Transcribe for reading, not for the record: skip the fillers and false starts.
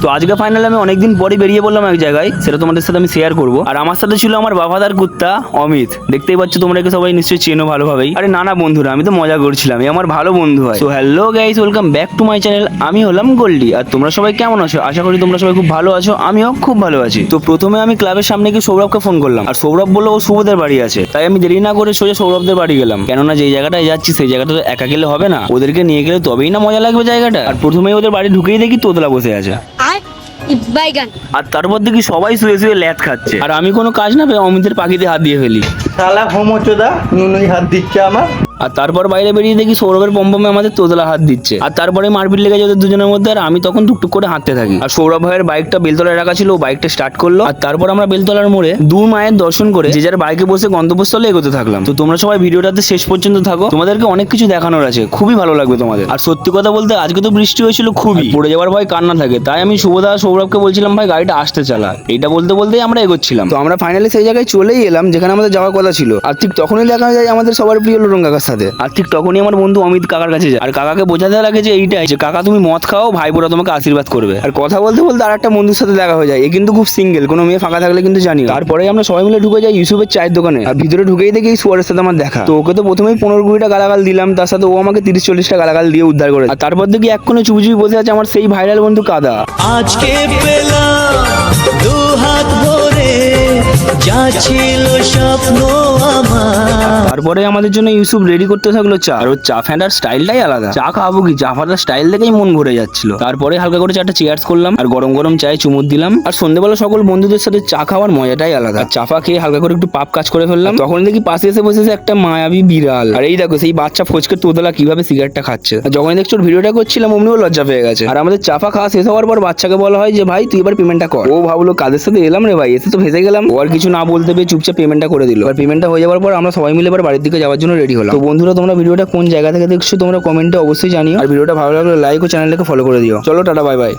তো আজকে ফাইনালি আমি অনেকদিন পরে বেরিয়ে পড়লাম এক জায়গায়, সেটা তোমাদের সাথে আমি শেয়ার করবো। আর আমার সাথে ছিল আমার বাবাদার কুত্তা অমিত। দেখতেই পাচ্ছ তোমরা, একে সবাই নিশ্চয়ই চেনো ভালোভাবেই। আরে না বন্ধুরা, আমি তো মজা করছিলাম, এই আমার ভালো বন্ধু হয়। তো hello guys, welcome back to my channel. আমি হলাম গোল্ডি। আর তোমরা সবাই কেমন আছো? আশা করি তোমরা সবাই খুব ভালো আছো, আমিও খুব ভালো আছি। তো প্রথমে আমি ক্লাবের সামনে গিয়ে সৌরভকে ফোন করলাম, আর সৌরভ বললো ও শুভদের বাড়ি আছে। তাই আমি দেরি না করে সোজা সৌরভদের বাড়ি গেলাম, কেননা যে জায়গাটায় যাচ্ছি সেই জায়গাটা তো একা গেলে হবে না, ওদেরকে নিয়ে গেলে তবেই না মজা লাগবে জায়গাটা। আর প্রথমেই ওদের বাড়ি ঢুকেই দেখি তোতলা বসে আছে, আর তারপর দেখি সবাই শুয়ে শুয়ে ল্যাদ খাচ্ছে। আর আমি কোনো কাজ না পেয়ে অমিতের পাখিতে হাত দিয়ে ফেলি। শালা হোমোচোদা নুনুই হাত দিচ্ছে আমার। আর তারপর বাইরে বেরিয়ে দেখি সৌরভের পম্পমে আমাদের তোতলা হাত দিচ্ছে। আর তারপরে মারপিট লেগে যায় ওদের দুজনের মধ্যে, আর আমি তখন টুকটুক করে হাঁটতে থাকি। আর সৌরভ ভাইয়ের বাইকটা বেলতলায় রাখা ছিল, ও বাইকটা স্টার্ট করলো। আর তারপর আমরা বেলতলার মোড়ে দু মায়ের দর্শন করে যে যার বাইকে বসে গন্তব্যস্থলে এগোতে থাকলাম। তো তোমরা সবাই ভিডিওটাতে শেষ পর্যন্ত থাকো, তোমাদেরকে অনেক কিছু দেখানোর আছে, খুবই ভালো লাগবে তোমাদের। আর সত্যি কথা বলতে আজকে তো বৃষ্টি হয়েছিল খুবই, পড়ে যাওয়ার ভয় কান্না থাকে। তাই আমি শুভদা সৌরভকে বলছিলাম, ভাই গাড়িটা আসতে চালা, এইটা বলতে বলতেই আমরা এগোচ্ছিলাম। তো আমরা ফাইনালি সেই জায়গায় চলেই এলাম যেখানে আমাদের যাওয়ার কথা ছিল। আর ঠিক তখনই দেখা যায় আমাদের সবার প্রিয় লোরং কাকার সাথে। আর ঠিক তখনই আমার বন্ধু অমিত কাকার কাছে যায়, আর কাকাকে বোঝাতে লাগে যে এইটাই, যে কাকা তুমি মদ খাও, ভাইবোরা তোমাকে আশীর্বাদ করবে। আর কথা বলতে বলতে আর একটা বন্ধুর সাথে দেখা হয়ে যায়, এ কিন্তু খুব সিঙ্গেল, কোনো মেয়ে ফাঁকা থাকলে কিন্তু জানিও। তারপরে আমরা সবাই মিলে ঢুকে যাই ইউসুফের চায়ের দোকানে। আর ভিতরে ঢুকেই দেখি এই সুয়ারের সাথে আমার দেখা। তো ওকে তো প্রথমেই 15-20টা গালাগাল দিলাম, তার সাথে ও আমাকে 30-40টা গালাগাল দিয়ে উদ্ধার করে। আর তারপর দেখি এক কোণে চুপি চুপি বসে আছে আমার সেই ভাইরাল বন্ধু কাদা। আজকে পেলাম দু হাত ভরে যা ছিল স্বপ্ন আমার। তারপরে আমাদের জন্য ইউসুফ রেডি করতে থাকলো চা, আর ওর চা ফেটার স্টাইলটাই আলাদা। চা খাবো কি, চা ফাটার স্টাইল দেখেই মন ভরে যাচ্ছিল। তারপরে হালকা করে চাটা চেয়ার্স করলাম, আর গরম গরম চায়ে চুমুক দিলাম। আর সন্ধ্যেবেলা সকল বন্ধুদের সাথে চা খাওয়ার মজাটাই আলাদা। আর চাফা খেয়ে হালকা করে একটু পাপ কাজ করে ফেললাম। তখন দেখি পাশে এসে বসেছে একটা মায়াবী বিড়াল। আর এই দেখো সেই বাচ্চা ফচকে তোতলা কিভাবে সিগারেটটা খাচ্ছে। আর যখন দেখছো ওর ভিডিওটা করছিলাম অমনিও লজ্জা পেয়ে গেছে। আর আমাদের চাফা খাওয়া শেষ হওয়ার পর বাচ্চাকে বলা হয় যে ভাই তুই এবার পেমেন্টটা কর। ও ভাবলো কাদের সাথে এলাম রে ভাই, এসে তো ভেসে গেলাম। ও আর কিছু না বলতে পেরে চুপচাপ পেমেন্টটা করে দিল। আর পেমেন্টটা হয়ে যাওয়ার পর আমরা সবাই মিলে এবার বাড়ির দিকে যাওয়ার জন্য রেডি হলাম। তো বন্ধুরা তোমরা ভিডিওটা কোন জায়গা থেকে দেখছো তোমরা কমেন্টে অবশ্যই জানিও। আর ভিডিওটা ভালো লাগলে লাইক ও চ্যানেলটাকে ফলো করে দিও। চলো টাটা, বাই বাই।